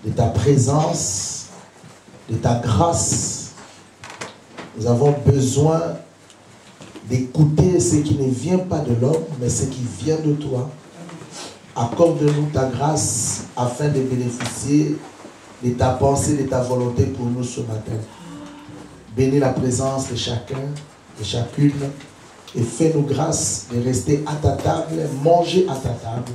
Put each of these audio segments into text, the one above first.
de ta présence, de ta grâce. Nous avons besoin d'écouter ce qui ne vient pas de l'homme, mais ce qui vient de toi. Accorde-nous ta grâce afin de bénéficier de ta pensée, de ta volonté pour nous ce matin. Bénis la présence de chacun, de chacune, et fais-nous grâce de rester à ta table, manger à ta table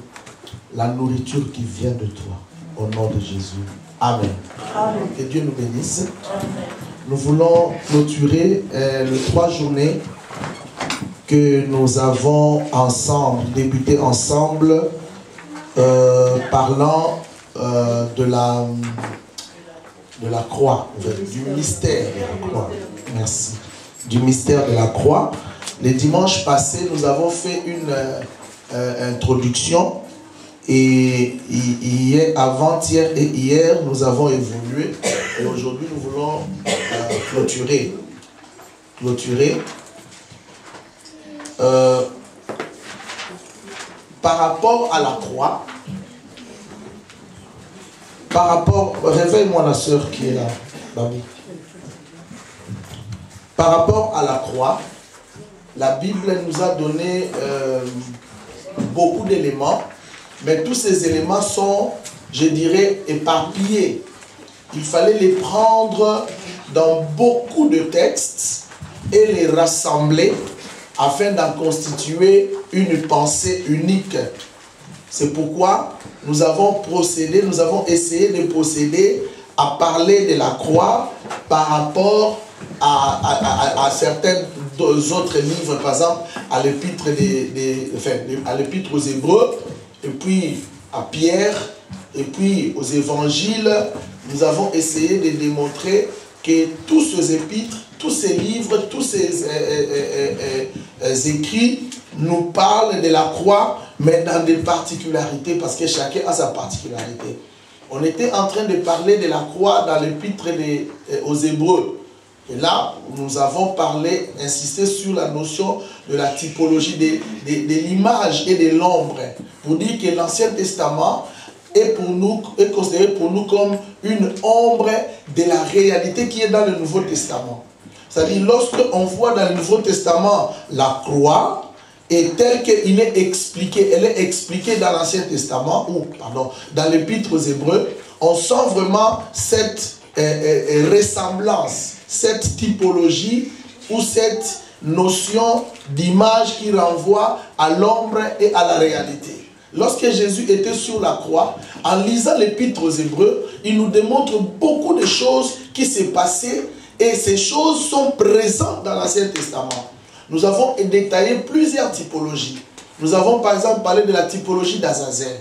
la nourriture qui vient de toi. Au nom de Jésus. Amen. Amen. Que Dieu nous bénisse. Amen. Nous voulons clôturer les 3 journées que nous avons ensemble, débuté ensemble, parlant de la croix, du mystère de la croix. Merci. Du mystère de la croix. Les dimanches passés, nous avons fait une introduction. Et avant-hier et hier, nous avons évolué. Et aujourd'hui, nous voulons clôturer. Par rapport à la croix, réveille-moi la sœur qui est là, Babi. Par rapport à la croix, la Bible nous a donné beaucoup d'éléments. Mais tous ces éléments sont, je dirais, éparpillés. Il fallait les prendre dans beaucoup de textes et les rassembler afin d'en constituer une pensée unique. C'est pourquoi nous avons essayé de procéder à parler de la croix par rapport à certains autres livres, par exemple à l'épître aux Hébreux, et puis à Pierre, et puis aux évangiles. Nous avons essayé de démontrer que tous ces épîtres, tous ces livres, tous ces écrits nous parlent de la croix, mais dans des particularités, parce que chacun a sa particularité. On était en train de parler de la croix dans l'épître aux Hébreux. Et là, nous avons parlé, insisté sur la notion de la typologie de l'image et de l'ombre, pour dire que l'Ancien Testament est considéré pour nous comme une ombre de la réalité qui est dans le Nouveau Testament. C'est-à-dire, lorsqu'on voit dans le Nouveau Testament la croix, et telle qu'elle est expliquée, elle est expliquée dans l'Ancien Testament, ou pardon, dans l'Épître aux Hébreux, on sent vraiment cette ressemblance, cette typologie ou cette notion d'image qui renvoie à l'ombre et à la réalité. Lorsque Jésus était sur la croix, en lisant l'Épître aux Hébreux, il nous démontre beaucoup de choses qui s'est passées et ces choses sont présentes dans l'Ancien Testament. Nous avons détaillé plusieurs typologies. Nous avons par exemple parlé de la typologie d'Azazel.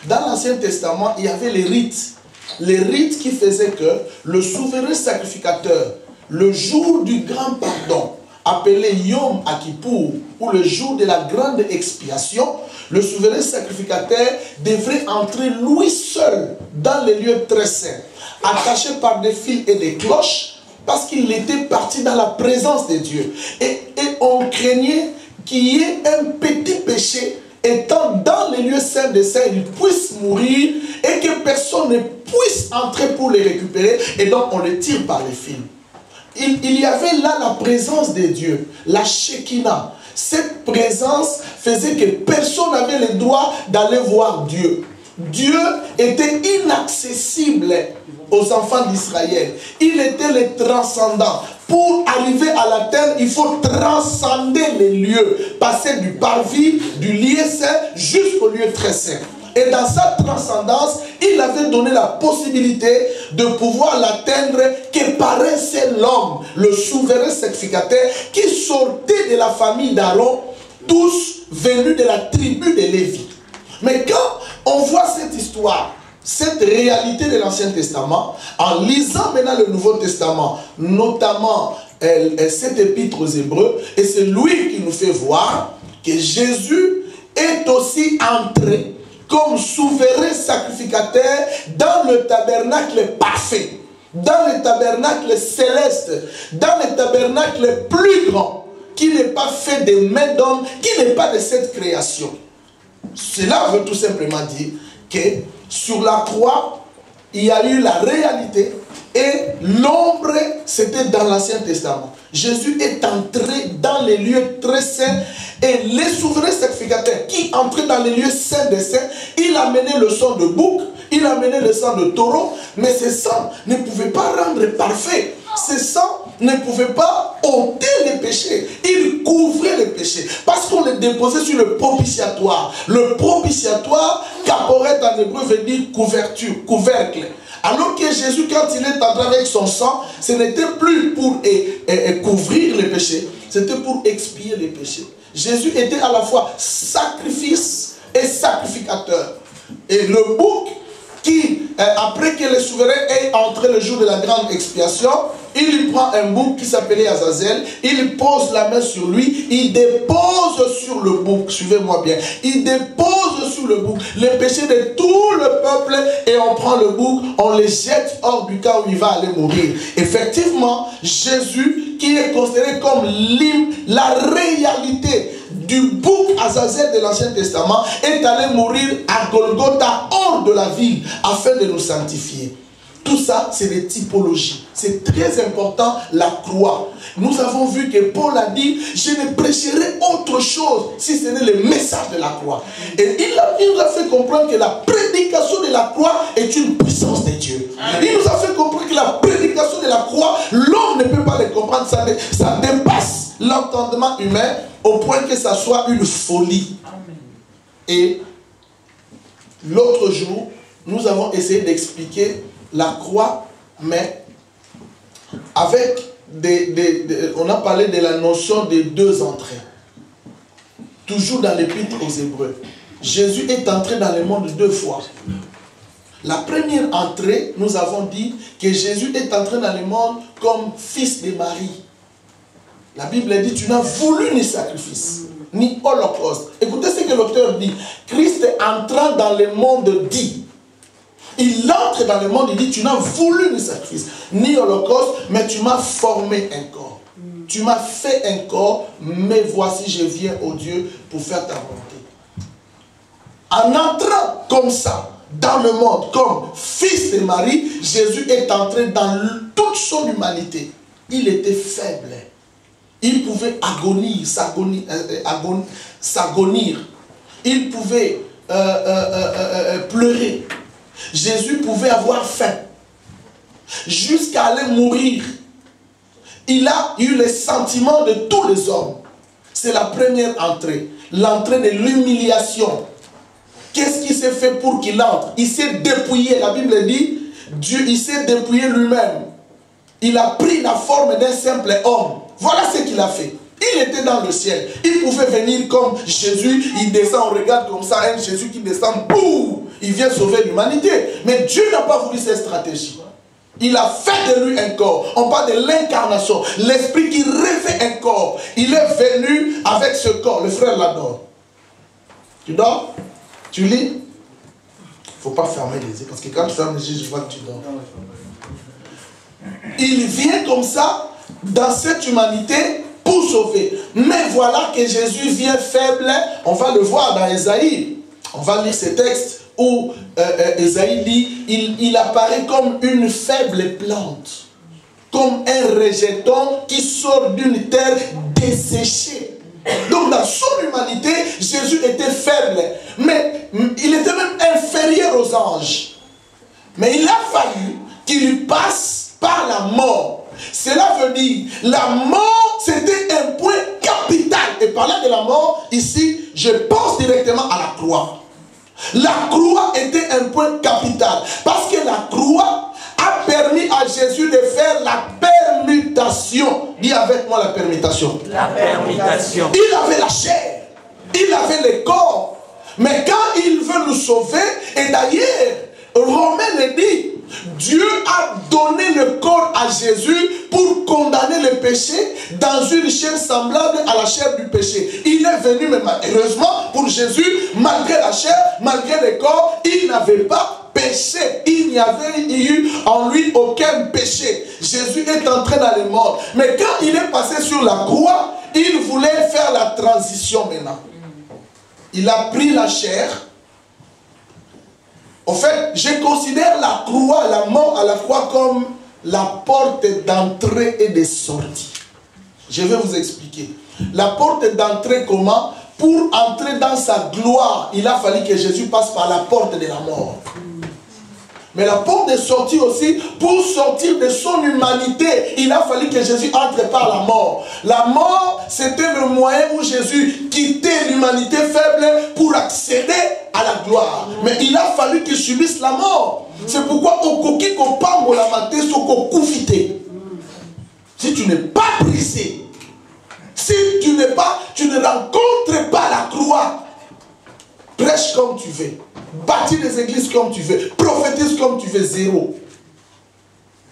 Dans l'Ancien Testament, il y avait les rites. Les rites qui faisaient que le souverain sacrificateur, le jour du grand pardon, appelé Yom Kippour, ou le jour de la grande expiation, le souverain sacrificateur devrait entrer lui seul dans les lieux très saints, attaché par des fils et des cloches, parce qu'il était parti dans la présence de Dieu. Et on craignait qu'il y ait un petit péché étant dans les lieux saints des saints, il puisse mourir et que personne ne puisse entrer pour les récupérer. Et donc on les tire par les fils. Il y avait là la présence de Dieu, la Shekinah. Cette présence faisait que personne n'avait le droit d'aller voir Dieu. Dieu était inaccessible aux enfants d'Israël. Il était le transcendant. Pour arriver à la terre, il faut transcender les lieux, passer du parvis, du lieu saint, jusqu'au lieu très saint. Et dans sa transcendance, il avait donné la possibilité de pouvoir l'atteindre que par un seul homme, le souverain sacrificateur, qui sortait de la famille d'Aaron, tous venus de la tribu de Lévi. Mais quand on voit cette histoire, cette réalité de l'Ancien Testament, en lisant maintenant le Nouveau Testament, notamment cette épître aux Hébreux, et c'est lui qui nous fait voir que Jésus est aussi entré comme souverain sacrificateur dans le tabernacle parfait, dans le tabernacle céleste, dans le tabernacle plus grand, qui n'est pas fait de mains d'homme, qui n'est pas de cette création. Cela veut tout simplement dire que sur la croix, il y a eu la réalité et l'ombre, c'était dans l'Ancien Testament. Jésus est entré dans les lieux très saints et les souverains sacrificateurs qui entraient dans les lieux saints des saints, il a mené le sang de bouc, il a mené le sang de taureau, mais ce sang ne pouvait pas rendre parfait. Ce sang ne pouvait pas ôter les péchés. Il couvrait les péchés. Parce qu'on les déposait sur le propitiatoire. Le propitiatoire, caporet en hébreu veut dire couverture, couvercle. Alors que Jésus, quand il est entré avec son sang, ce n'était plus pour couvrir les péchés, c'était pour expier les péchés. Jésus était à la fois sacrifice et sacrificateur. Et le bouc qui, après que le souverain est entré le jour de la grande expiation, il prend un bouc qui s'appelait Azazel, il pose la main sur lui, il dépose sur le bouc, suivez-moi bien, il dépose sur le bouc les péchés de tout le peuple et on prend le bouc, on les jette hors du cas où il va aller mourir. Effectivement, Jésus, qui est considéré comme la réalité du bouc Azazel de l'Ancien Testament, est allé mourir à Golgotha, hors de la ville, afin de nous sanctifier. Tout ça, c'est des typologies. C'est très important, la croix. Nous avons vu que Paul a dit, je ne prêcherai autre chose si ce n'est le message de la croix. Et il nous a fait comprendre que la prédication de la croix est une puissance de Dieu. Il nous a fait comprendre que la prédication de la croix, l'homme ne peut pas le comprendre, ça dépasse l'entendement humain au point que ça soit une folie. Et l'autre jour, nous avons essayé d'expliquer la croix, mais avec on a parlé de la notion des deux entrées. Toujours dans l'épître aux Hébreux. Jésus est entré dans le monde deux fois. La première entrée, nous avons dit que Jésus est entré dans le monde comme fils de Marie. La Bible dit, tu n'as voulu ni sacrifice, ni holocauste. Écoutez ce que l'auteur dit. Christ entrant dans le monde dit. Il entre dans le monde, il dit, tu n'as voulu ni sacrifice, ni holocauste, mais tu m'as formé un corps. Tu m'as fait un corps, mais voici, je viens, ô Dieu, pour faire ta volonté. En entrant comme ça, dans le monde, comme fils de Marie, Jésus est entré dans toute son humanité. Il était faible. Il pouvait s'agonir. Il pouvait pleurer. Jésus pouvait avoir faim jusqu'à aller mourir. Il a eu les sentiments de tous les hommes. C'est la première entrée, l'entrée de l'humiliation. Qu'est-ce qui s'est fait pour qu'il entre? Il s'est dépouillé. La Bible dit, Dieu, il s'est dépouillé lui-même. Il a pris la forme d'un simple homme. Voilà ce qu'il a fait. Il était dans le ciel. Il pouvait venir comme Jésus. Il descend, on regarde comme ça, un Jésus qui descend, boum, il vient sauver l'humanité. Mais Dieu n'a pas voulu cette stratégie. Il a fait de lui un corps. On parle de l'incarnation. L'esprit qui revêt un corps. Il est venu avec ce corps. Le frère l'adore. Tu dors? Tu lis? Il ne faut pas fermer les yeux. Parce que quand tu fermes les yeux, je vois que tu dors. Il vient comme ça, dans cette humanité, pour sauver. Mais voilà que Jésus vient faible. On va le voir dans Ésaïe. On va lire ces textes où Ésaïe dit, il apparaît comme une faible plante. Comme un rejeton qui sort d'une terre desséchée. Donc dans son humanité, Jésus était faible. Mais il était même inférieur aux anges. Mais il a fallu qu'il passe par la mort. Cela veut dire, la mort, c'était un point capital. Et parlant de la mort, ici, je pense directement à la croix. La croix était un point capital. Parce que la croix a permis à Jésus de faire la permutation. Dis avec moi la permutation. La permutation. Il avait la chair. Il avait le corps. Mais quand il veut nous sauver, et d'ailleurs, Romain le dit, Dieu a donné le corps à Jésus pour condamner le péché dans une chair semblable à la chair du péché. Il est venu, mais heureusement pour Jésus, malgré la chair, malgré le corps, il n'avait pas péché. Il n'y avait eu en lui aucun péché. Jésus est entré dans le monde. Mais quand il est passé sur la croix, il voulait faire la transition maintenant. Il a pris la chair. En fait, je considère la croix, la mort à la croix comme la porte d'entrée et de sortie. Je vais vous expliquer. La porte d'entrée comment? Pour entrer dans sa gloire, il a fallu que Jésus passe par la porte de la mort. Mais la porte de sortie aussi, pour sortir de son humanité, il a fallu que Jésus entre par la mort. La mort, c'était le moyen où Jésus quittait l'humanité faible pour accéder à la gloire. Mais il a fallu qu'il subisse la mort. C'est pourquoi au coquille qu'on parle la matin, ce qu'on coufité. Si tu n'es pas brisé, si tu ne rencontres pas la croix, prêche comme tu veux, bâtis des églises comme tu veux, prophétise comme tu veux, zéro.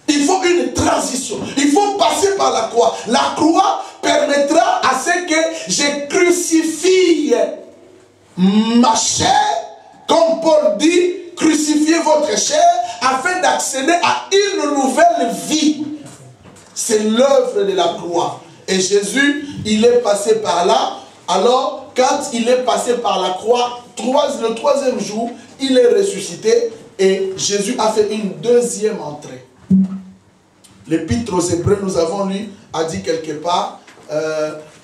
Il faut une transition. Il faut passer par la croix. La croix permettra à ce que je crucifie ma chair, comme Paul dit, crucifiez votre chair afin d'accéder à une nouvelle vie. C'est l'œuvre de la croix. Et Jésus, il est passé par là. Alors, quand il est passé par la croix, le troisième jour, il est ressuscité et Jésus a fait une deuxième entrée. L'épître aux Hébreux, nous avons lu, a dit quelque part,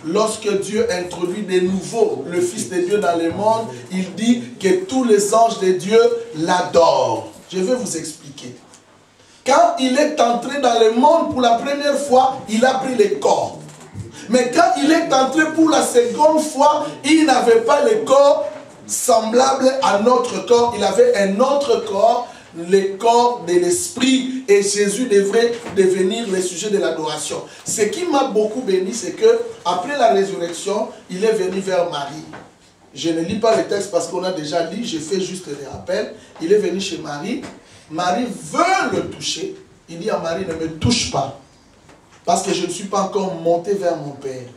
lorsque Dieu introduit de nouveau le Fils de Dieu dans le monde, il dit que tous les anges de Dieu l'adorent. Je vais vous expliquer. Quand il est entré dans le monde pour la première fois, il a pris le corps. Mais quand il est entré pour la seconde fois, il n'avait pas le corps semblable à notre corps. Il avait un autre corps, le corps de l'esprit. Et Jésus devrait devenir le sujet de l'adoration. Ce qui m'a beaucoup béni, c'est que après la résurrection, il est venu vers Marie. Je ne lis pas le texte parce qu'on a déjà lu, je fais juste des rappels. Il est venu chez Marie. Marie veut le toucher. Il dit à Marie, ne me touche pas. Parce que je ne suis pas encore monté vers mon Père.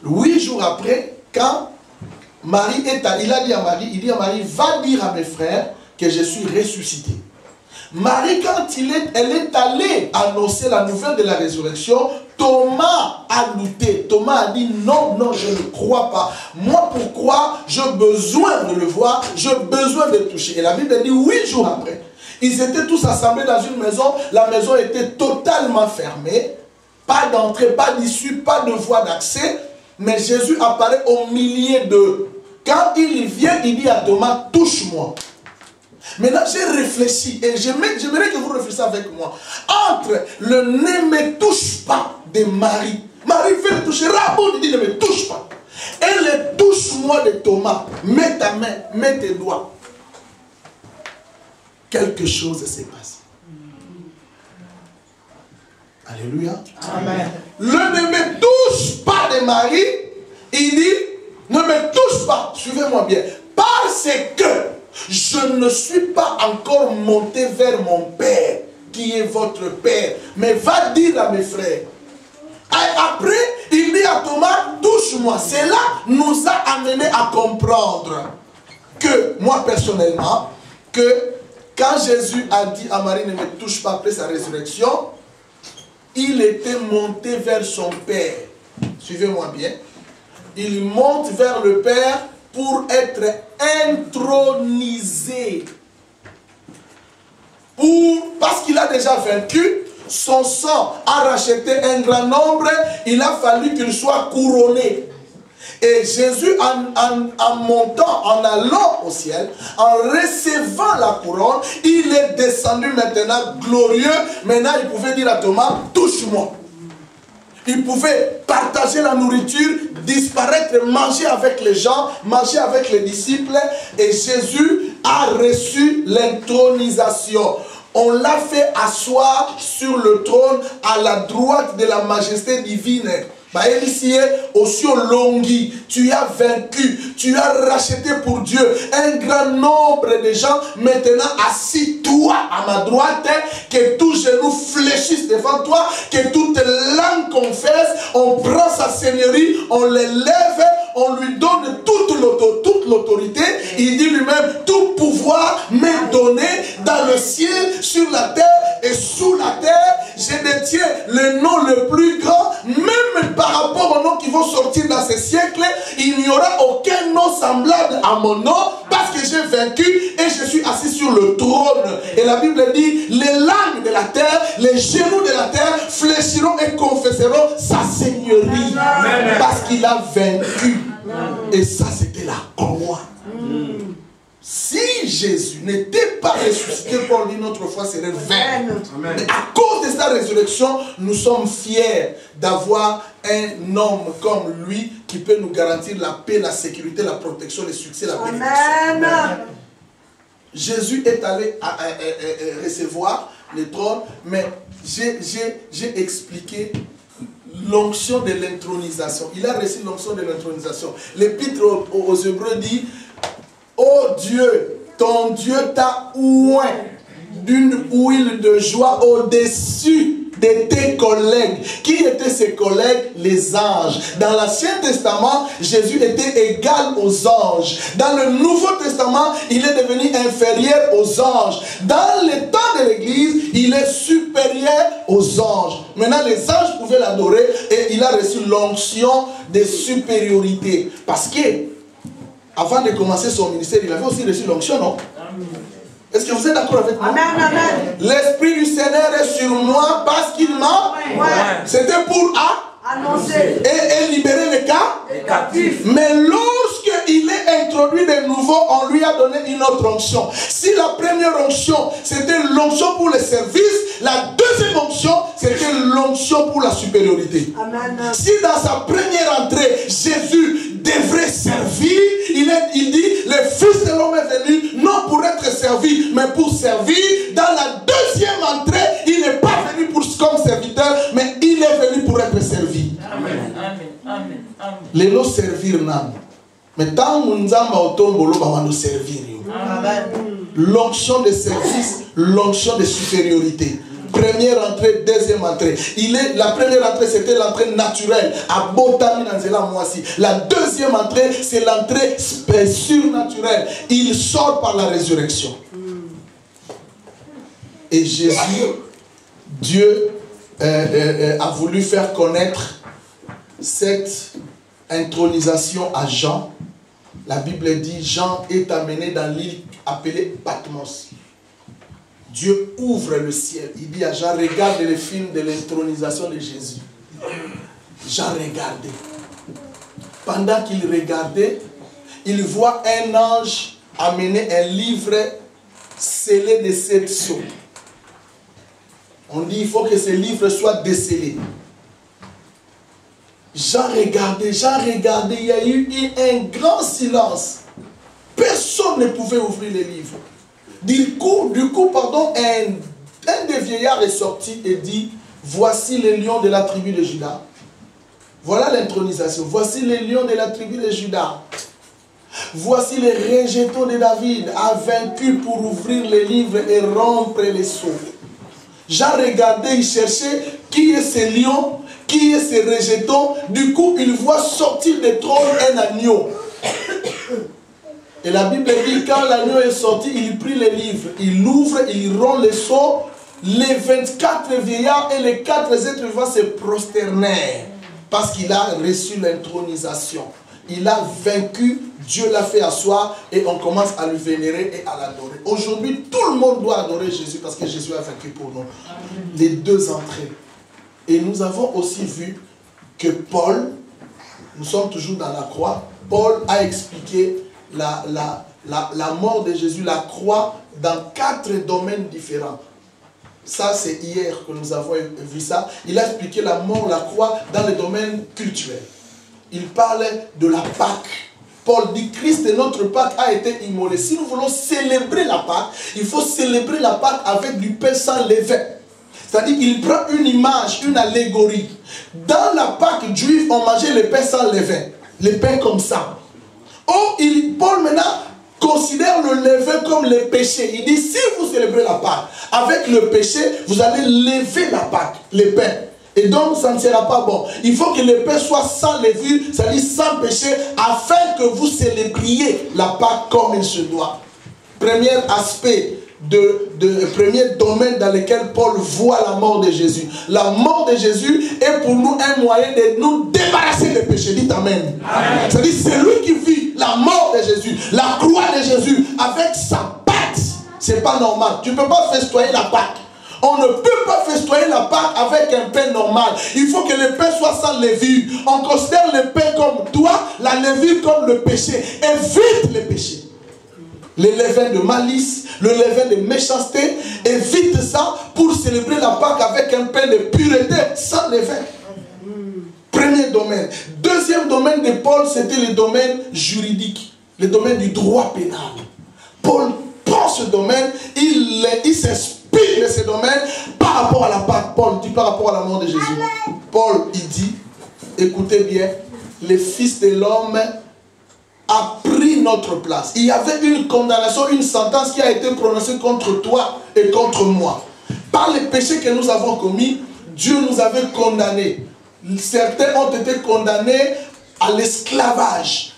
8 jours après, quand Marie est à, il a dit à Marie, il dit à Marie, va dire à mes frères que je suis ressuscité. Marie, quand elle est allée annoncer la nouvelle de la résurrection, Thomas a lutté. Thomas a dit, non, non, je ne crois pas. Moi, pourquoi j'ai besoin de le voir, j'ai besoin de le toucher. Et la Bible dit, 8 jours après, ils étaient tous assemblés dans une maison. La maison était totalement fermée. Pas d'entrée, pas d'issue, pas de voie d'accès. Mais Jésus apparaît au milieu d'eux. Quand il vient, il dit à Thomas, touche-moi. Maintenant, j'ai réfléchi et j'aimerais que vous réfléchissiez avec moi. Entre le ne me touche pas de Marie. Marie veut le toucher. Raboud, il dit ne me touche pas. Et le touche-moi de Thomas. Mets ta main, mets tes doigts. Quelque chose s'est passé. Alléluia. Amen. Le ne me touche pas de Marie, il dit, ne me touche pas, suivez-moi bien, parce que je ne suis pas encore monté vers mon Père, qui est votre Père, mais va dire à mes frères. Et après, il dit à Thomas, touche-moi. Cela nous a amené à comprendre que, moi personnellement, que quand Jésus a dit à Marie, ne me touche pas après sa résurrection, il était monté vers son Père. Suivez-moi bien. Il monte vers le Père pour être intronisé. Parce qu'il a déjà vaincu, son sang a racheté un grand nombre, il a fallu qu'il soit couronné. Et Jésus, en montant, en allant au ciel, en recevant la couronne, il est descendu maintenant glorieux. Maintenant, il pouvait dire à Thomas, touche-moi. Il pouvait partager la nourriture, disparaître, manger avec les gens, manger avec les disciples. Et Jésus a reçu l'intronisation. On l'a fait asseoir sur le trône à la droite de la majesté divine. Aussi au Longhi, tu as vaincu, tu as racheté pour Dieu un grand nombre de gens. Maintenant, assis-toi à ma droite, que tous genoux fléchissent devant toi, que toute langue confesse, on prend sa seigneurie, on l'élève, on lui donne toute l'autorité. Il dit lui-même, tout pouvoir m'est donné dans le ciel, sur la terre et sous la terre. Je détiens le nom le plus grand, même par par rapport aux noms qui vont sortir dans ces siècles, il n'y aura aucun nom semblable à mon nom, parce que j'ai vaincu et je suis assis sur le trône. Et la Bible dit, les langues de la terre, les genoux de la terre fléchiront et confesseront sa seigneurie. Amen. Parce qu'il a vaincu. Amen. Et ça, c'était la gloire. Si Jésus n'était pas ressuscité, pour lui, notre foi serait vaine. Mais à cause de sa résurrection, nous sommes fiers d'avoir un homme comme lui qui peut nous garantir la paix, la sécurité, la protection, le succès, la bénédiction. Amen. Jésus est allé recevoir le trône, mais j'ai expliqué l'onction de l'intronisation. Il a reçu l'onction de l'intronisation. L'épître aux Hébreux dit, oh Dieu, ton Dieu t'a oint d'une huile de joie au-dessus de tes collègues. Qui étaient ses collègues? Les anges. Dans l'Ancien Testament, Jésus était égal aux anges. Dans le Nouveau Testament, il est devenu inférieur aux anges. Dans le temps de l'Église, il est supérieur aux anges. Maintenant, les anges pouvaient l'adorer et il a reçu l'onction de supériorité. Parce que avant de commencer son ministère, il avait aussi reçu l'onction, non? Est-ce que vous êtes d'accord avec moi? Amen. L'Esprit du Seigneur est sur moi parce qu'il m'a... C'était pour annoncer et libérer les captifs. Mais lorsqu'il est introduit de nouveau, on lui a donné une autre onction. Si la première onction, c'était l'onction pour le service, la deuxième onction, c'était l'onction pour la supériorité. Amen. Si dans sa première entrée, Jésus devrait servir, il dit, le Fils de l'homme est venu, non pour être servi, mais pour servir. Dans la deuxième entrée, il n'est pas venu comme serviteur, mais il est venu pour être servi. Amen. Amen. Amen. Les lots servir nan. Mais tant que nous avons servir. L'onction de service, l'onction de supériorité. Première entrée, deuxième entrée. La première entrée, c'était l'entrée naturelle. À Botami Nanzela Moisi. La deuxième entrée, c'est l'entrée surnaturelle. Il sort par la résurrection. Et Jésus, Dieu a voulu faire connaître cette intronisation à Jean. La Bible dit, Jean est amené dans l'île appelée Patmos. Dieu ouvre le ciel. Il dit à Jean, regarde le film de l'intronisation de Jésus. Jean regardait. Pendant qu'il regardait, il voit un ange amener un livre scellé de 7 sceaux. On dit, il faut que ce livre soit décellé. Jean regardait, il y a eu un grand silence. Personne ne pouvait ouvrir les livres. Du coup, un des vieillards est sorti et dit, voici les lions de la tribu de Juda. Voilà l'intronisation. Voici les lions de la tribu de Juda. Voici les rejetons de David, a vaincu pour ouvrir les livres et rompre les sceaux. Jean regardait, il cherchait qui est ce lion, qui est ce rejeton. Du coup, il voit sortir du trône un agneau. Et la Bible dit, quand l'agneau est sorti, il prit les livres, il ouvre, il rompt les sceaux. Les 24 vieillards et les 4 êtres vivants se prosternèrent parce qu'il a reçu l'intronisation. Il a vaincu, Dieu l'a fait asseoir et on commence à le vénérer et à l'adorer. Aujourd'hui, tout le monde doit adorer Jésus parce que Jésus a vaincu pour nous. Les deux entrées. Et nous avons aussi vu que Paul, nous sommes toujours dans la croix, Paul a expliqué la mort de Jésus, la croix, dans 4 domaines différents. Ça, c'est hier que nous avons vu ça. Il a expliqué la mort, la croix, dans le domaine culturel. Il parlait de la Pâque. Paul dit, Christ et notre Pâque a été immolé. Si nous voulons célébrer la Pâque, il faut célébrer la Pâque avec du pain sans levain. C'est-à-dire qu'il prend une image, une allégorie. Dans la Pâque juive, on mangeait le pain sans levain. Le pain comme ça. Paul maintenant considère le levain comme le péché. Il dit, si vous célébrez la Pâque avec le péché, vous allez lever la Pâque, le pain. Et donc, ça ne sera pas bon. Il faut que le pain soit sans levure, c'est-à-dire sans péché, afin que vous célébriez la Pâque comme il se doit. Premier aspect premier domaine dans lequel Paul voit la mort de Jésus. La mort de Jésus est pour nous un moyen de nous débarrasser des péchés. Dites Amen. C'est-à-dire, c'est lui qui vit la mort de Jésus, la croix de Jésus, avec sa Pâque. C'est pas normal. Tu ne peux pas festoyer la Pâque. On ne peut pas festoyer la Pâque avec un pain normal. Il faut que le pain soit sans levure. On considère le pain comme toi, la levure comme le péché. Évite le péché. Le levain de malice, le levain de méchanceté, évite ça pour célébrer la Pâque avec un pain de pureté, sans levain. Premier domaine. Deuxième domaine de Paul, c'était le domaine juridique, le domaine du droit pénal. Paul prend ce domaine, il s'inspire de ce domaine par rapport à la Pâque. Paul dit par rapport à la mort de Jésus. Paul, il dit, écoutez bien, le Fils de l'homme a pris notre place. Il y avait une condamnation, une sentence qui a été prononcée contre toi et contre moi. Par les péchés que nous avons commis, Dieu nous avait condamnés. Certains ont été condamnés à l'esclavage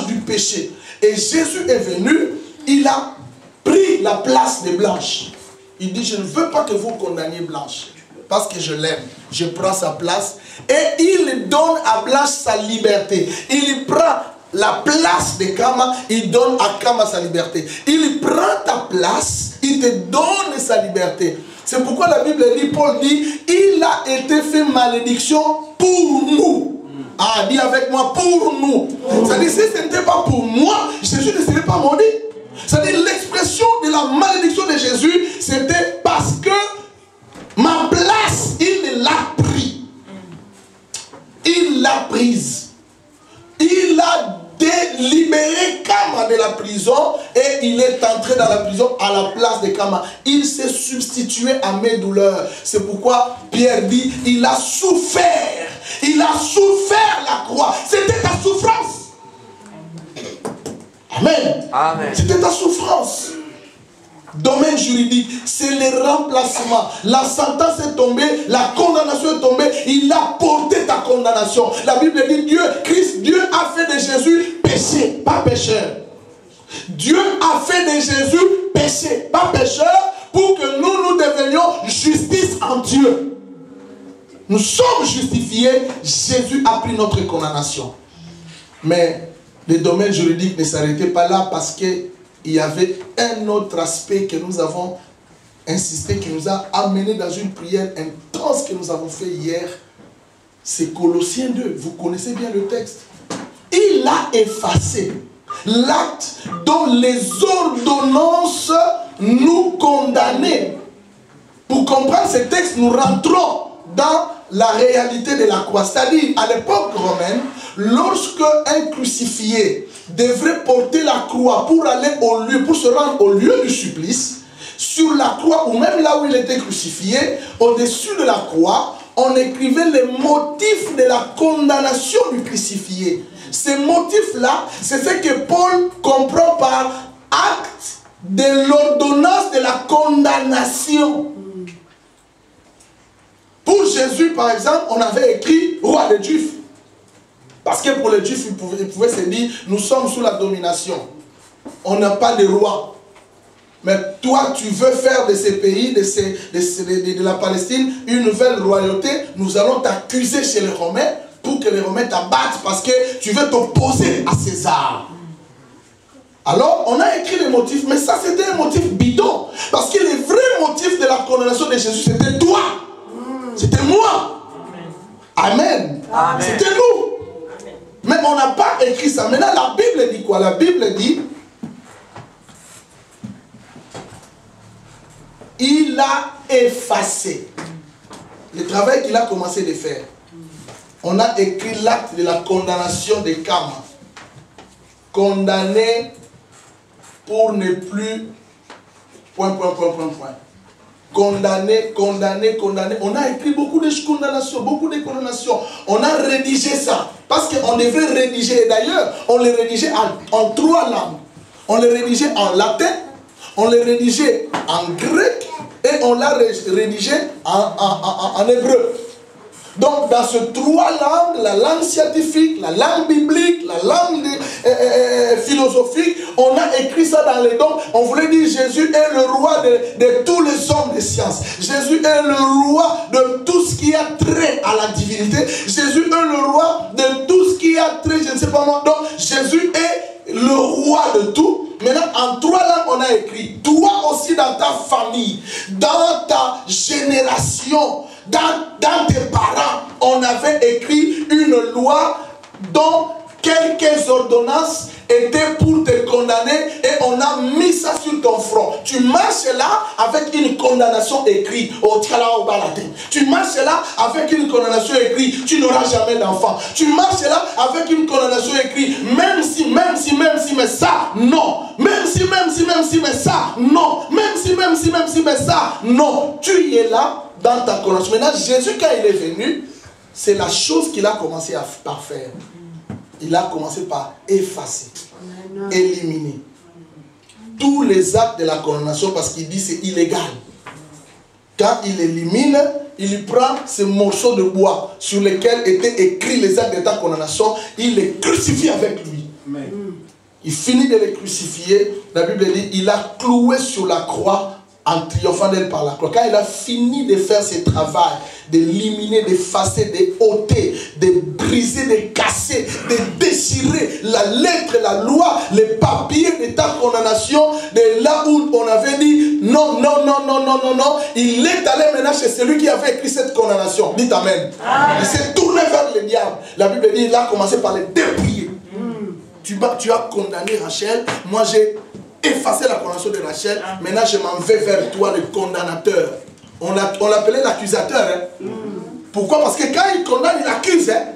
du péché. Et Jésus est venu, il a pris la place de Blanche. Il dit, je ne veux pas que vous condamniez Blanche, parce que je l'aime. Je prends sa place et il donne à Blanche sa liberté. Il prend la place de Kama, il donne à Kama sa liberté. Il prend ta place, il te donne sa liberté. C'est pourquoi la Bible dit, Paul dit, il a été fait malédiction pour nous. Ah, dis avec moi, pour nous. C'est-à-dire, si ce n'était pas pour moi, Jésus ne serait pas maudit. C'est-à-dire, l'expression de la malédiction de Jésus, c'était parce que ma place, il l'a pris. Il l'a prise. Il a délibéré Kama de la prison et il est entré dans la prison à la place de Kama. Il s'est substitué à mes douleurs. C'est pourquoi Pierre dit, il a souffert. Il a souffert la croix. C'était ta souffrance. Amen. Amen. C'était ta souffrance. Domaine juridique, c'est le remplacement. La sentence est tombée, la condamnation est tombée, il a porté ta condamnation. La Bible dit, Dieu a fait de Jésus péché, pas pécheur. Dieu a fait de Jésus péché, pas pécheur, pour que nous devenions justice en Dieu. Nous sommes justifiés, Jésus a pris notre condamnation. Mais le domaine juridique ne s'arrêtait pas là parce qu'il y avait un autre aspect que nous avons insisté, qui nous a amené dans une prière intense que nous avons fait hier. C'est Colossiens 2. Vous connaissez bien le texte. Il a effacé l'acte dont les ordonnances nous condamnaient. Pour comprendre ce texte, nous rentrons dans la réalité de la croix. C'est-à-dire, à l'époque romaine, lorsque un crucifié devrait porter la croix pour aller au lieu, pour se rendre au lieu du supplice, sur la croix, ou même là où il était crucifié, au-dessus de la croix, on écrivait les motifs de la condamnation du crucifié. Ces motifs-là, c'est ce que Paul comprend par acte de l'ordonnance de la condamnation. Pour Jésus, par exemple, on avait écrit roi des Juifs. Parce que pour les Juifs, ils pouvaient se dire, nous sommes sous la domination. On n'a pas de roi. Mais toi, tu veux faire de ces pays, de la Palestine, une nouvelle royauté. Nous allons t'accuser chez les Romains pour que les Romains t'abattent parce que tu veux t'opposer à César. Alors, on a écrit les motifs, mais ça, c'était un motif bidon. Parce que le vrai motif de la condamnation de Jésus, c'était toi. C'était moi. Amen. Amen. C'était nous. Amen. Mais on n'a pas écrit ça. Maintenant, la Bible dit quoi? La Bible dit, il a effacé le travail qu'il a commencé de faire. On a écrit l'acte de la condamnation de Kama. Condamné pour ne plus... Condamné, condamné, condamné. On a écrit beaucoup de condamnations, beaucoup de condamnations. On a rédigé ça. Parce qu'on devrait rédiger. D'ailleurs, on les rédigeait en 3 langues. On les rédigeait en latin, on les rédigeait en grec et on l'a rédigé en hébreu. Donc, dans ces 3 langues, la langue scientifique, la langue biblique, la langue philosophique, on a écrit ça dans les dons. On voulait dire Jésus est le roi de tous les hommes de science. Jésus est le roi de tout ce qui a trait à la divinité. Jésus est le roi de tout ce qui a trait, je ne sais pas moi. Donc Jésus est le roi de tout. Maintenant, en 3 langues, on a écrit. Toi aussi dans ta famille, dans ta génération, dans tes parents, on avait écrit une loi dont quelques ordonnances étaient pour te condamner et on a mis ça sur ton front. Tu marches là avec une condamnation écrite. Tu marches là avec une condamnation écrite. Tu n'auras jamais d'enfant. Tu marches là avec une condamnation écrite. Même si, mais ça, non. Même si, mais ça, non. Même si, mais ça, non. Tu es là dans ta condamnation. Maintenant, Jésus, quand il est venu, c'est la chose qu'il a commencé par faire. Il a commencé par effacer, éliminer tous les actes de la condamnation parce qu'il dit c'est illégal. Quand il élimine, il prend ces morceaux de bois sur lesquels étaient écrits les actes de ta condamnation, il les crucifie avec lui. Amen. Il finit de les crucifier, la Bible dit, il a cloué sur la croix en triomphant d'elle par la croix. Quand il a fini de faire ce travail, d'éliminer, d'effacer, d'ôter, de briser, de casser, de déchirer la lettre, la loi, les papiers de ta condamnation, de là où on avait dit non, il est allé maintenant chez celui qui avait écrit cette condamnation. Dites Amen. Il s'est tourné vers le diable. La Bible dit, il a commencé par les dépouiller. Tu as condamné Rachel, moi j'ai effacé la condamnation de Rachel, maintenant je m'en vais vers toi, le condamnateur. On l'appelait l'accusateur. Hein. Pourquoi? Parce que quand il condamne, il accuse. Hein.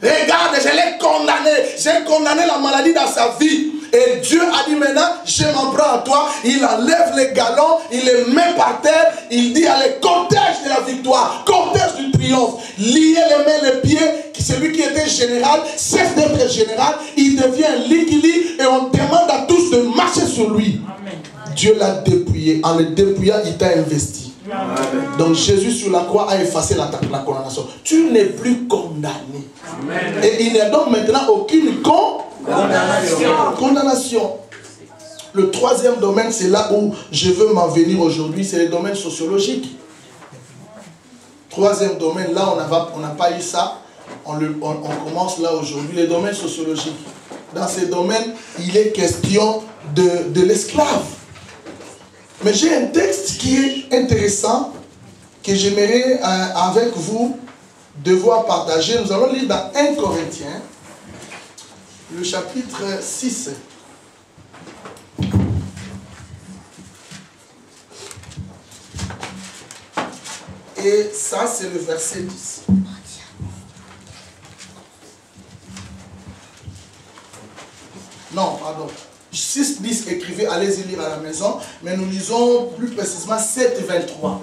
Regarde, je l'ai condamné. J'ai condamné la maladie dans sa vie. Et Dieu a dit maintenant, je m'en prends à toi. Il enlève les galons, il les met par terre. Il dit, allez, cortège de la victoire, cortège du triomphe. Lier les mains, les pieds. Celui qui était général, chef d'être général, il devient liquili et on demande à tous de marcher sur lui. Amen. Dieu l'a dépouillé. En le dépouillant, il t'a investi. Amen. Donc Jésus sur la croix a effacé la condamnation. Tu n'es plus condamné. Amen. Et il n'y a donc maintenant aucune condamnation. Le troisième domaine, c'est là où je veux m'en venir aujourd'hui, c'est le domaine sociologique. Troisième domaine, là on n'a pas eu ça. On commence là aujourd'hui, les domaines sociologiques. Dans ces domaines, il est question de l'esclave. Mais j'ai un texte qui est intéressant, que j'aimerais avec vous devoir partager. Nous allons lire dans 1 Corinthiens, le chapitre 6. Et ça, c'est le verset 10. Non, pardon. 6, 10, écrivez, allez-y lire à la maison. Mais nous lisons plus précisément 7, 23.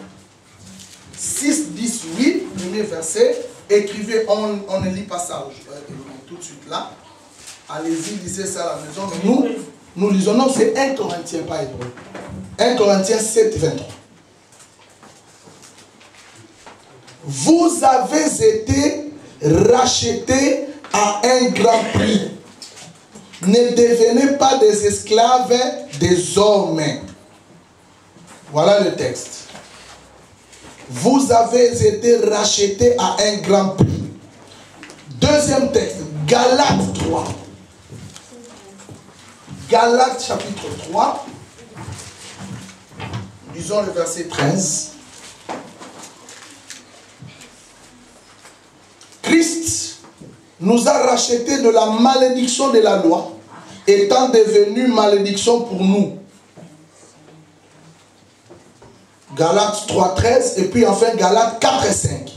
6, 10, 8, premier verset. Écrivez, on ne lit pas ça tout de suite là. Allez-y, lisez ça à la maison. Mais nous lisons, non, c'est 1 Corinthiens, pas hébreu. 1 Corinthiens 7, 23. Vous avez été rachetés à un grand prix. Ne devenez pas des esclaves des hommes. Voilà le texte. Vous avez été rachetés à un grand prix. Deuxième texte, Galates 3. Galates chapitre 3. Lisons le verset 13. Christ nous a rachetés de la malédiction de la loi, étant devenu malédiction pour nous. Galates 3, 13, et puis enfin Galates 4 et 5.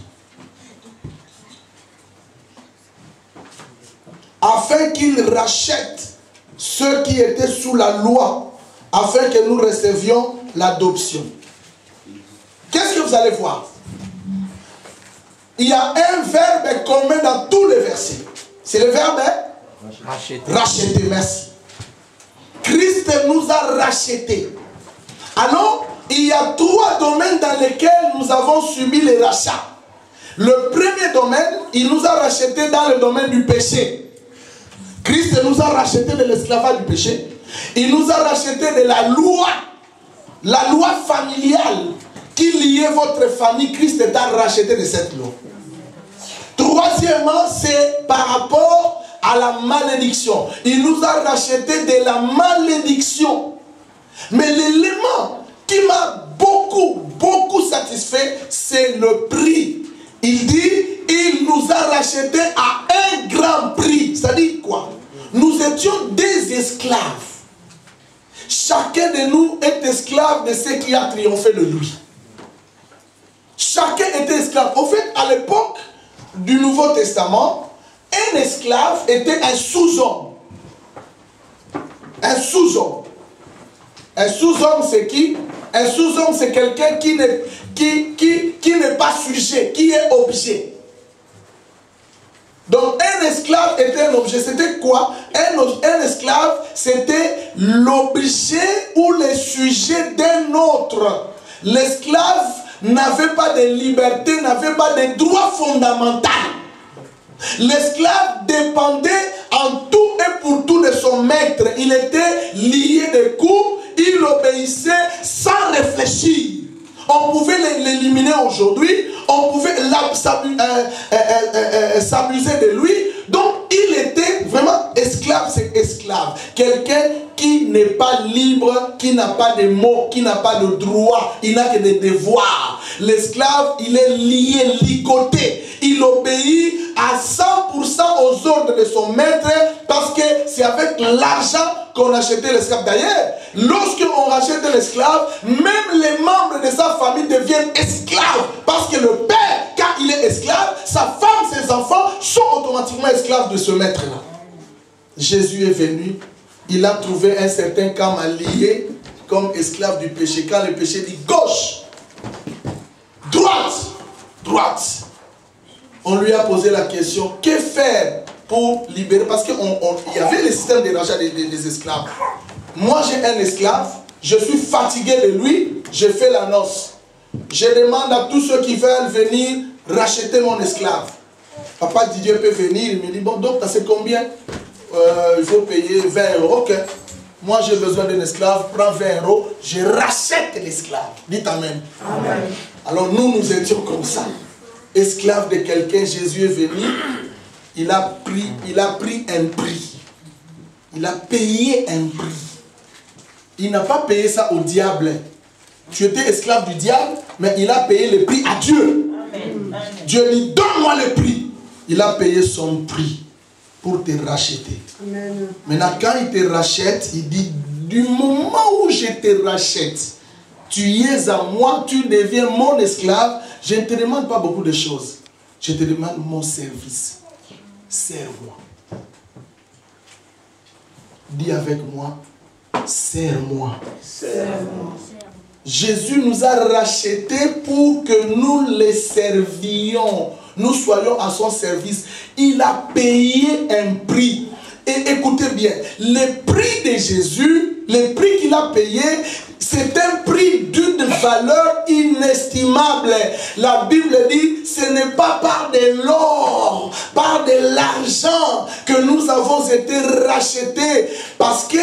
Afin qu'il rachète ceux qui étaient sous la loi, afin que nous recevions l'adoption. Qu'est-ce que vous allez voir? Il y a un verbe commun dans tous les versets. C'est le verbe racheter. Racheter, merci. Christ nous a rachetés. Alors, il y a 3 domaines dans lesquels nous avons subi les rachats. Le premier domaine, il nous a rachetés dans le domaine du péché. Christ nous a rachetés de l'esclavage du péché. Il nous a rachetés de la loi familiale qui liait votre famille. Christ t'a racheté de cette loi. Troisièmement, c'est par rapport à la malédiction. Il nous a rachetés de la malédiction. Mais l'élément qui m'a beaucoup satisfait, c'est le prix. Il dit, il nous a rachetés à un grand prix. Ça dit quoi? Nous étions des esclaves. Chacun de nous est esclave de ce qui a triomphé de lui. Chacun était esclave. En fait, à l'époque du Nouveau Testament, un esclave était un sous-homme. Un sous-homme. Un sous-homme, c'est qui? Un sous-homme, c'est quelqu'un qui n'est pas sujet, qui est objet. Donc, un esclave était un objet. C'était quoi? Un esclave, c'était l'objet ou le sujet d'un autre. L'esclave n'avait pas de liberté, n'avait pas de droit fondamental. L'esclave dépendait en tout et pour tout de son maître. Il était lié de coups, il obéissait sans réfléchir. On pouvait l'éliminer aujourd'hui, on pouvait s'amuser de lui. Donc il était vraiment esclave, c'est esclave. Quelqu'un qui n'est pas libre, qui n'a pas de mots, qui n'a pas de droit, il n'a que des devoirs. L'esclave, il est lié, ligoté. Il obéit à 100% aux ordres de son maître parce que c'est avec l'argent qu'on achetait l'esclave. D'ailleurs, lorsqu'on rachète l'esclave, même les membres de sa famille deviennent esclaves parce que le père, quand il est esclave, sa femme, ses enfants sont automatiquement esclaves de ce maître-là. Jésus est venu, il a trouvé un certain camalier comme esclave du péché. Quand le péché dit gauche, droite, droite, on lui a posé la question, que faire pour libérer? Parce qu'il y avait le système de rachat des esclaves. Moi j'ai un esclave, je suis fatigué de lui, je fais la noce. Je demande à tous ceux qui veulent venir racheter mon esclave. Papa Didier peut venir, il me dit, bon donc c'est combien? Il faut payer 20 €. Okay. Moi j'ai besoin d'un esclave, prends 20 €, je rachète l'esclave. Dites amen. Amen. Alors nous étions comme ça. Esclave de quelqu'un, Jésus est venu, il a pris un prix. Il a payé un prix. Il n'a pas payé ça au diable. Tu étais esclave du diable, mais il a payé le prix à Dieu. Amen. Dieu dit, donne-moi le prix. Il a payé son prix pour te racheter. Amen. Maintenant, quand il te rachète, il dit, du moment où je te rachète, tu es à moi, tu deviens mon esclave. Je ne te demande pas beaucoup de choses. Je te demande mon service. Sers-moi. Dis avec moi, sers-moi. Sers-moi. Jésus nous a rachetés pour que nous les servions. Nous soyons à son service. Il a payé un prix. Et écoutez bien, le prix de Jésus, le prix qu'il a payé, c'est un prix d'une valeur inestimable. La Bible dit, ce n'est pas par de l'or, par de l'argent que nous avons été rachetés. Parce que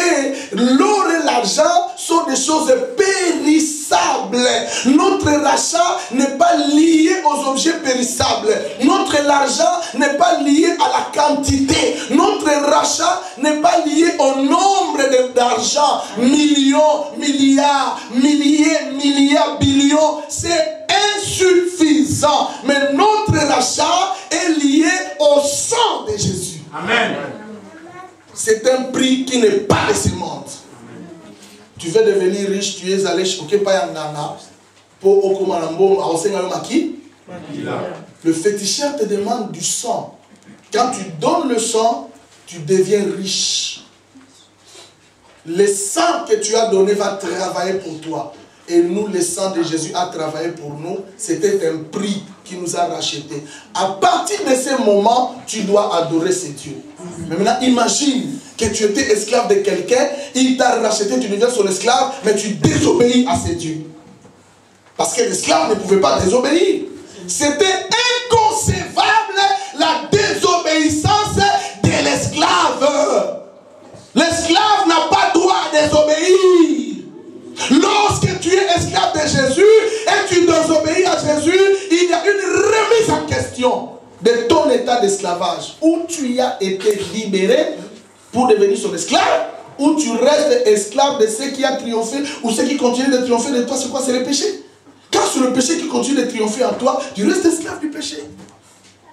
l'or et l'argent sont des choses périssables. Notre rachat n'est pas lié aux objets périssables. Notre argent n'est pas lié à la quantité. Notre rachat n'est pas lié au nombre d'argent. Millions, milliards, milliers, milliards, billions. C'est insuffisant. Mais notre rachat est lié au sang de Jésus. Amen. C'est un prix qui n'est pas de ce monde. Tu veux devenir riche, tu es allé chez Payangana pour Okomalambo, à Osengalomaki. Le féticheur te demande du sang. Quand tu donnes le sang, tu deviens riche. Le sang que tu as donné va travailler pour toi. Et nous, le sang de Jésus a travaillé pour nous. C'était un prix qui nous a rachetés. À partir de ce moment, tu dois adorer ce Dieu. Mais maintenant, imagine que tu étais esclave de quelqu'un, il t'a racheté, tu deviens son esclave, mais tu désobéis à ce Dieu. Parce que l'esclave ne pouvait pas désobéir. C'était inconcevable la désobéissance de l'esclave. esclave de Jésus et tu désobéis à Jésus, il y a une remise en question de ton état d'esclavage. Où tu as été libéré pour devenir son esclave, ou tu restes esclave de ce qui a triomphé, ou ce qui continue de triompher de toi, c'est quoi? C'est le péché. Quand c'est le péché qui continue de triompher en toi, tu restes esclave du péché.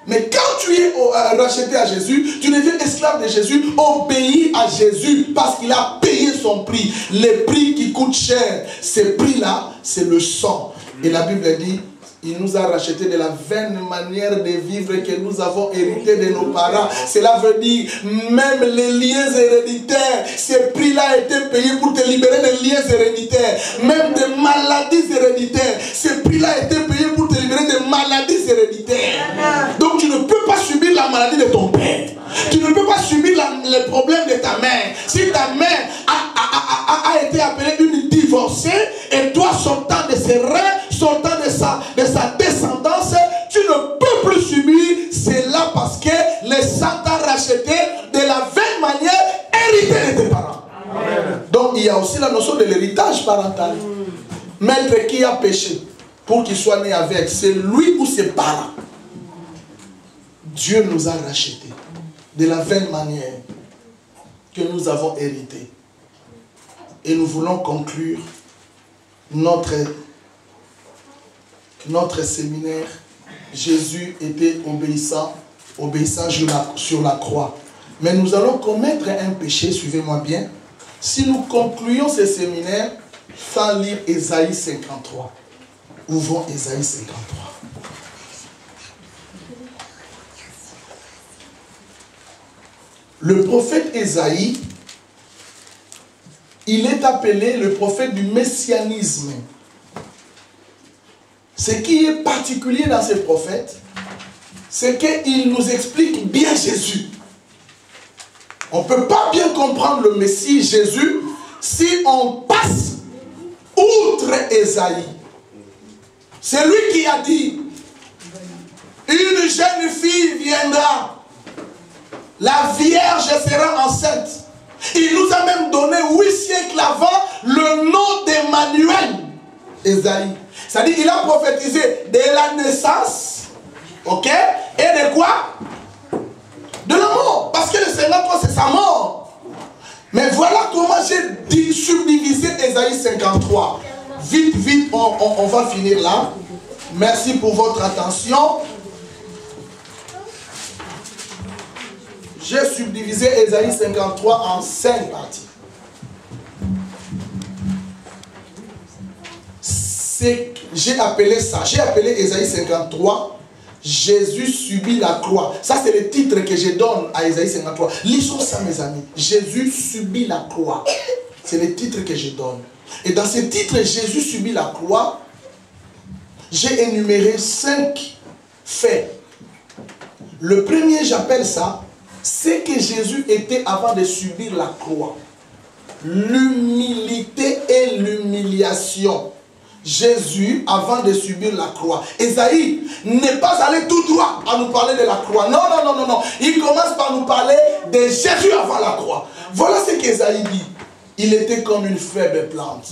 Mais quand tu es racheté à Jésus, tu deviens esclave de Jésus, obéis à Jésus parce qu'il a payé son prix. Le prix qui coûte cher, ce prix-là, c'est le sang. Et la Bible dit, il nous a racheté de la vaine manière de vivre que nous avons hérité de nos parents. Cela veut dire, même les liens héréditaires, ce prix-là a été payé pour te libérer des liens héréditaires. Même des maladies héréditaires, ce prix-là a été payé pour te libérer des maladies héréditaires. Donc tu ne peux pas subir la maladie de ton père. Tu ne peux pas subir les problèmes de ta mère. Si ta mère a été appelée une divorcée, et toi sortant de ses reins, sortant de sa descendance, tu ne peux plus subir cela parce que le sang t'a racheté de la même manière hérité de tes parents. Amen. Donc il y a aussi la notion de l'héritage parental. Maître qui a péché pour qu'il soit né avec, c'est lui ou ses parents. Dieu nous a rachetés de la même manière que nous avons hérité. Et nous voulons conclure notre séminaire. Jésus était obéissant sur la croix. Mais nous allons commettre un péché, suivez-moi bien, si nous concluons ce séminaire sans lire Ésaïe 53. Ouvrons Ésaïe 53. Le prophète Ésaïe, il est appelé le prophète du messianisme. Ce qui est particulier dans ce prophète, c'est qu'il nous explique bien Jésus. On ne peut pas bien comprendre le Messie Jésus si on passe outre Ésaïe. C'est lui qui a dit, une jeune fille viendra, la Vierge sera enceinte. Il nous a même donné 8 siècles avant le nom d'Emmanuel, Ésaïe. C'est-à-dire qu'il a prophétisé de la naissance, ok, et de quoi? De la mort. Parce que le 53, c'est sa mort. Mais voilà comment j'ai subdivisé Ésaïe 53. Vite, vite, on va finir là. Merci pour votre attention. J'ai subdivisé Ésaïe 53 en 5 parties. J'ai appelé Ésaïe 53, Jésus subit la croix. Ça, c'est le titre que je donne à Ésaïe 53. Lisons ça, mes amis. Jésus subit la croix. C'est le titre que je donne. Et dans ce titre, Jésus subit la croix, j'ai énuméré 5 faits. Le premier, j'appelle ça, c'est que Jésus était avant de subir la croix. L'humilité et l'humiliation. Jésus, avant de subir la croix. Ésaïe n'est pas allé tout droit à nous parler de la croix. Non, non, non, non, non. Il commence par nous parler de Jésus avant la croix. Voilà ce qu'Ésaïe dit. Il était comme une faible plante.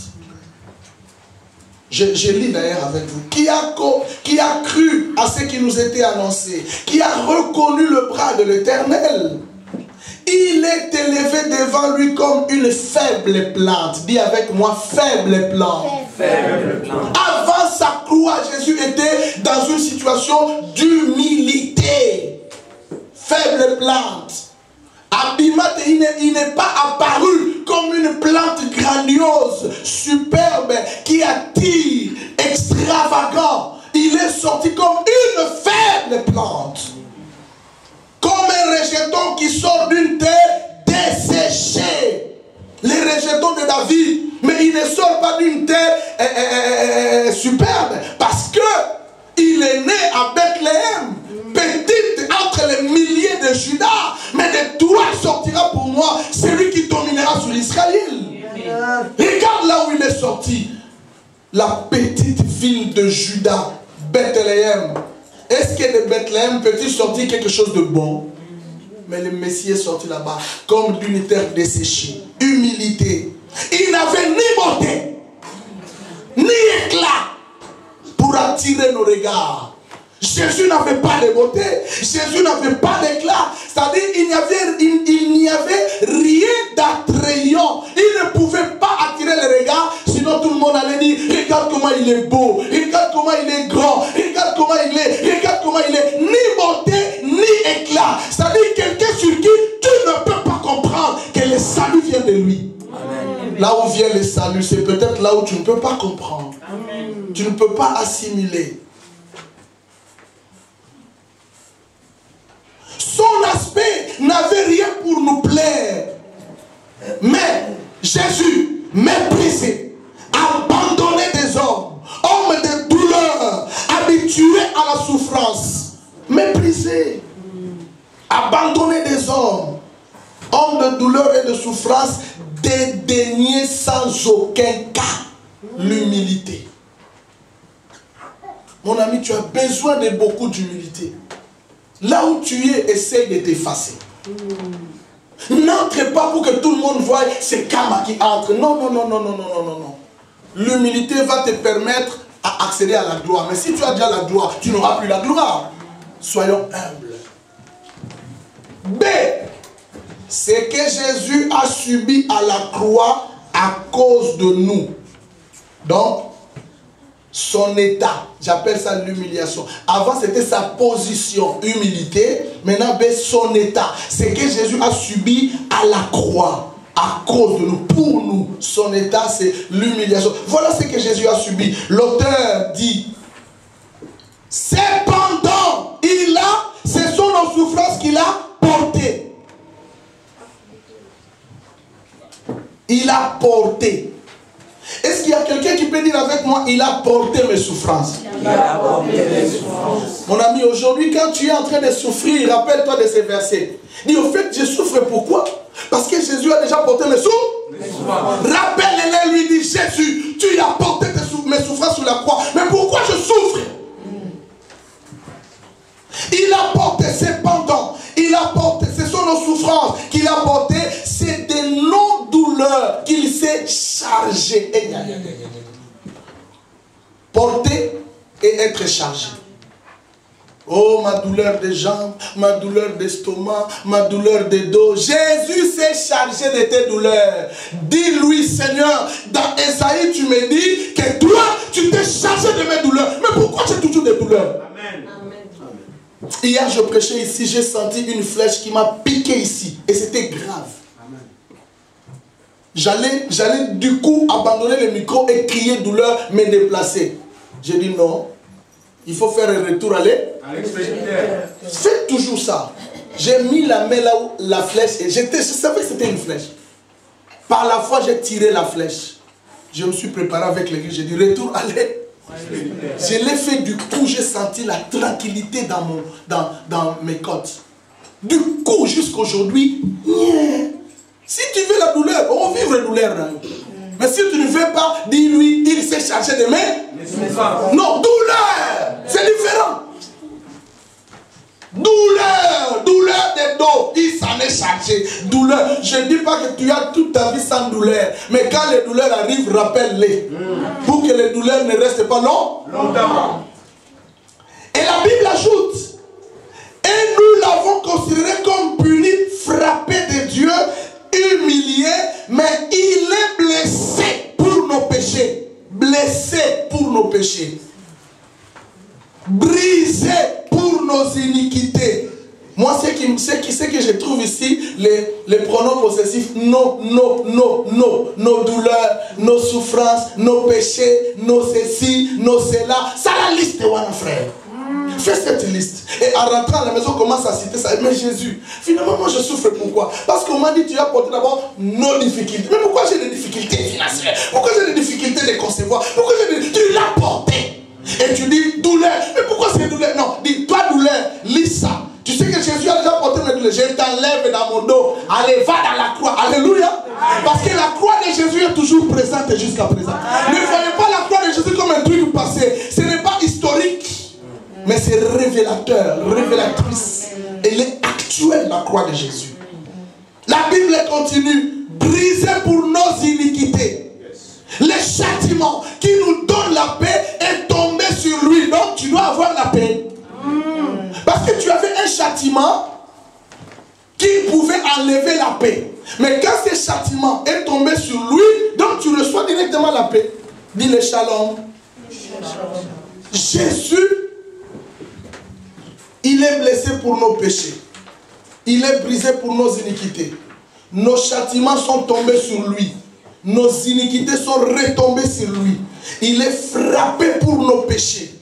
Je lis d'ailleurs avec vous. Qui a cru à ce qui nous était annoncé? Qui a reconnu le bras de l'Éternel? Il est élevé devant lui comme une faible plante. Dis avec moi, faible plante. Faible plante. Avant sa croix, Jésus était dans une situation d'humilité. Faible plante. Abimat, il n'est pas apparu comme une plante grandiose, superbe, qui attire, extravagant. Il est sorti comme une faible plante. Comme un rejeton qui sort d'une terre desséchée. Les rejetons de David, mais il ne sort pas d'une terre superbe, parce que il est né à Bethléem, petite entre les milliers de Judas, mais de toi sortira pour moi celui qui dominera sur Israël. Regarde là où il est sorti, la petite ville de Judas, Bethléem. Est-ce que de Bethléem peut-il sortir quelque chose de bon? Mais le Messie est sorti là-bas comme d'une terre desséchée. Humilité. Il n'avait ni beauté, ni éclat pour attirer nos regards. Jésus n'avait pas de beauté, Jésus n'avait pas d'éclat, c'est-à-dire il n'y avait rien d'attrayant. Il ne pouvait pas attirer les regards, sinon tout le monde allait dire regarde comment il est beau, regarde comment il est grand, regarde comment il est, regarde comment il est. Ni beauté, ni éclat. C'est-à-dire quelqu'un sur qui tu ne peux pas comprendre que le salut vient de lui. Amen. Là où vient le salut, c'est peut-être là où tu ne peux pas comprendre. Amen. Tu ne peux pas assimiler. Son aspect n'avait rien pour nous plaire. Mais Jésus, méprisé, abandonné des hommes, homme de douleur, habitué à la souffrance, méprisé, abandonné des hommes, homme de douleur et de souffrance, dédaigné sans aucun cas l'humilité. Mon ami, tu as besoin de beaucoup d'humilité. Là où tu es, essaye de t'effacer. N'entre pas pour que tout le monde voie, c'est Kama qui entre. Non, non, non, non, non, non, non, non, non. L'humilité va te permettre d'accéder à la gloire. Mais si tu as déjà la gloire, tu n'auras plus la gloire. Soyons humbles. B. C'est que Jésus a subi à la croix à cause de nous. Donc, son état, j'appelle ça l'humiliation. Avant c'était sa position, humilité. Maintenant son état, c'est que Jésus a subi à la croix à cause de nous, pour nous. Son état c'est l'humiliation. Voilà ce que Jésus a subi. L'auteur dit, cependant ce sont nos souffrances qu'il a portées. Il a porté. Est-ce qu'il y a quelqu'un qui peut dire avec moi, il a porté mes souffrances? Il a porté mes souffrances. Mon ami, aujourd'hui, quand tu es en train de souffrir, rappelle-toi de ces versets. Dis, au fait, je souffre pourquoi? Parce que Jésus a déjà porté mes souffrances. Rappelle-les, lui dit, Jésus, tu as porté mes souffrances sur la croix. Mais pourquoi je souffre? Il a porté, cependant, il a porté, ce sont nos souffrances qu'il a portées, c'est de nos douleurs qu'il s'est chargé. Porter et être chargé. Oh, ma douleur de jambes, ma douleur d'estomac, ma douleur de dos. Jésus s'est chargé de tes douleurs. Dis-lui, Seigneur, dans Esaïe, tu me dis que toi, tu t'es chargé de mes douleurs. Mais pourquoi j'ai toujours des douleurs? Amen. Hier, je prêchais ici, j'ai senti une flèche qui m'a piqué ici. Et c'était grave. J'allais du coup abandonner le micro et crier douleur, me déplacer. J'ai dit non, il faut faire un retour à l'extérieur. Faites toujours ça. J'ai mis la main là où la flèche est. Je savais que c'était une flèche. Par la foi, j'ai tiré la flèche. Je me suis préparé avec l'église. J'ai dit retour à l'extérieur. Je l'ai fait du coup, j'ai senti la tranquillité dans mes côtes. Du coup, jusqu'à aujourd'hui, si tu veux la douleur, on va vivre la douleur. Mais si tu ne veux pas, dis-lui, il s'est chargé de mes. Non, douleur, c'est différent. Douleur de dos, il s'en est chargé. Douleur, je ne dis pas que tu as toute ta vie sans douleur. Mais quand les douleurs arrivent, rappelle-les. Pour que les douleurs ne restent pas longtemps. Et la Bible ajoute, et nous l'avons considéré comme puni, frappé de Dieu, humilié, mais il est blessé pour nos péchés. Blessé pour nos péchés. Brisé pour nos iniquités. Moi, ce que je trouve ici, les pronoms possessifs, nos douleurs, nos souffrances, nos péchés, nos ceci, nos cela. Ça la liste, mon frère. Fais cette liste. Et en rentrant à la maison, commence à citer ça. Mais Jésus, finalement, moi je souffre pourquoi? Parce qu'on m'a dit, tu as porté d'abord nos difficultés. Mais pourquoi j'ai des difficultés financières? Pourquoi j'ai des difficultés de concevoir? Pourquoi tu l'as porté? Et tu dis douleur. Mais pourquoi c'est douleur? Non, dis toi douleur, lis ça. Tu sais que Jésus a déjà porté mes douleurs. Je t'enlève dans mon dos. Allez, va dans la croix. Alléluia. Parce que la croix de Jésus est toujours présente jusqu'à présent. Ne voyez pas la croix de Jésus comme un truc passé. Ce n'est pas historique. Mais c'est révélateur, révélatrice. Elle est actuelle, la croix de Jésus. La Bible continue. Brisée pour nos iniquités. Le châtiment qui nous donne la paix est tombé sur lui. Donc tu dois avoir la paix. Parce que tu avais un châtiment qui pouvait enlever la paix. Mais quand ce châtiment est tombé sur lui, donc tu reçois directement la paix. Dis le shalom. Jésus, il est blessé pour nos péchés. Il est brisé pour nos iniquités. Nos châtiments sont tombés sur lui. Nos iniquités sont retombées sur lui. Il est frappé pour nos péchés.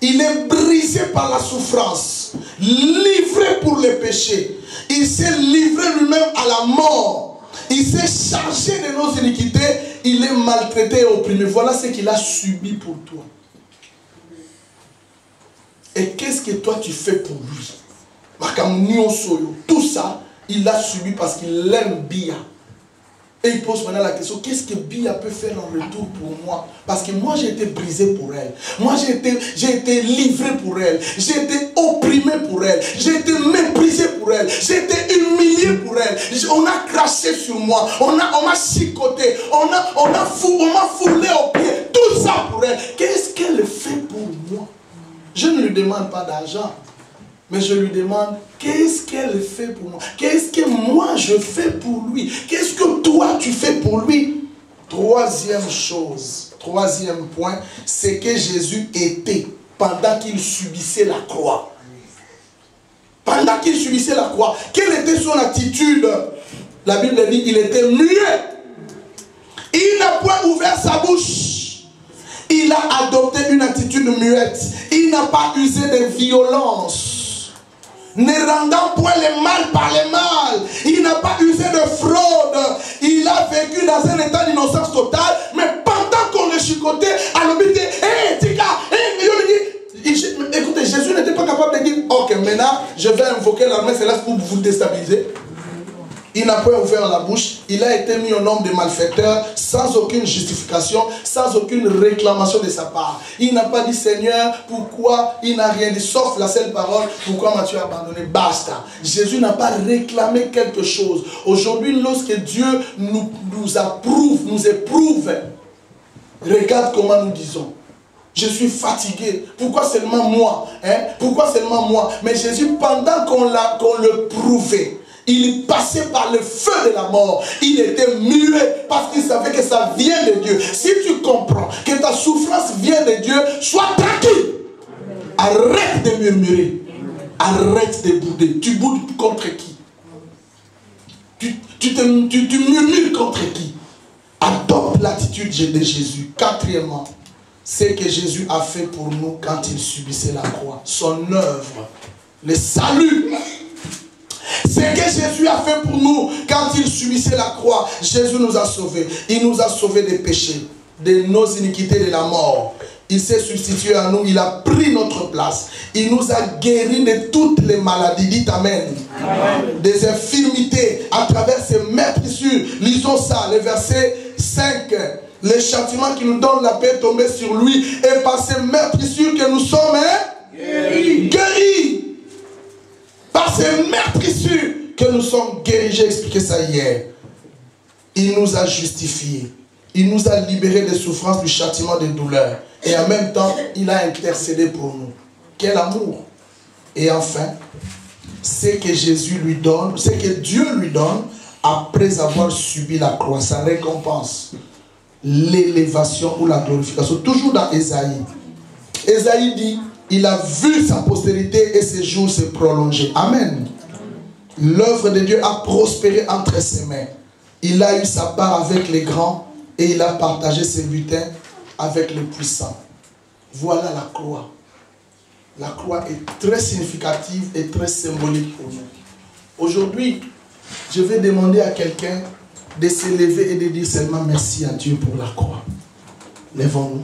Il est brisé par la souffrance. Livré pour les péchés. Il s'est livré lui-même à la mort. Il s'est chargé de nos iniquités. Il est maltraité et opprimé. Voilà ce qu'il a subi pour toi. Et qu'est-ce que toi tu fais pour lui? Tout ça, il l'a subi parce qu'il aime Bia. Et il pose maintenant la question, qu'est-ce que Bia peut faire en retour pour moi? Parce que moi j'ai été brisé pour elle. Moi j'ai été livré pour elle. J'ai été opprimé pour elle. J'ai été méprisé pour elle. J'ai été humilié pour elle. On a craché sur moi. On m'a chicoté. On m'a foulé aux pieds. Tout ça pour elle. Qu'est-ce qu'elle fait pour moi? Je ne lui demande pas d'argent. Mais je lui demande, qu'est-ce qu'elle fait pour moi? Qu'est-ce que moi je fais pour lui? Qu'est-ce que toi tu fais pour lui? Troisième chose, troisième point, c'est que Jésus était pendant qu'il subissait la croix. Pendant qu'il subissait la croix, quelle était son attitude? La Bible dit, il était muet. Il n'a point ouvert sa bouche. Il a adopté une attitude muette. Il n'a pas usé de violence. Ne rendant point le mal par le mal. Il n'a pas usé de fraude. Il a vécu dans un état d'innocence totale. Mais pendant qu'on le chicotait, à l'obéité, écoutez, Jésus n'était pas capable de dire, ok, maintenant, je vais invoquer l'armée céleste pour vous déstabiliser. Il n'a pas ouvert la bouche. Il a été mis au nombre des malfaiteurs sans aucune justification, sans aucune réclamation de sa part. Il n'a pas dit, Seigneur, pourquoi? Il n'a rien dit, sauf la seule parole, pourquoi m'as-tu abandonné? Basta. Jésus n'a pas réclamé quelque chose. Aujourd'hui, lorsque Dieu nous approuve, nous éprouve, regarde comment nous disons. Je suis fatigué. Pourquoi seulement moi? Pourquoi seulement moi? Mais Jésus, pendant qu'on le prouvait, il passait par le feu de la mort. Il était muet parce qu'il savait que ça vient de Dieu. Si tu comprends que ta souffrance vient de Dieu, sois tranquille. Arrête de murmurer. Arrête de bouder. Tu boudes contre qui? Tu murmures contre qui? Adopte l'attitude de Jésus. Quatrièmement, c'est que Jésus a fait pour nous quand il subissait la croix. Son œuvre, le salut. C'est que Jésus a fait pour nous quand il subissait la croix. Jésus nous a sauvés. Il nous a sauvés des péchés, de nos iniquités, de la mort. Il s'est substitué à nous. Il a pris notre place. Il nous a guéris de toutes les maladies. Dites Amen. Amen. Des infirmités à travers ses meurtrissures. Lisons ça, le verset 5. Le châtiment qui nous donne la paix est tombé sur lui. Et par ses meurtrissures que nous sommes guéris. Par ces meurtrissures que nous sommes guéris. J'ai expliqué ça hier. Il nous a justifiés. Il nous a libérés des souffrances, du châtiment, des douleurs. Et en même temps, il a intercédé pour nous. Quel amour! Et enfin, c'est que Jésus lui donne, c'est que Dieu lui donne, après avoir subi la croix, sa récompense, l'élévation ou la glorification. Toujours dans Ésaïe. Ésaïe dit, il a vu sa postérité et ses jours se prolonger. Amen. L'œuvre de Dieu a prospéré entre ses mains. Il a eu sa part avec les grands et il a partagé ses butins avec les puissants. Voilà la croix. La croix est très significative et très symbolique pour nous. Aujourd'hui, je vais demander à quelqu'un de se lever et de dire seulement merci à Dieu pour la croix. Lèvons-nous.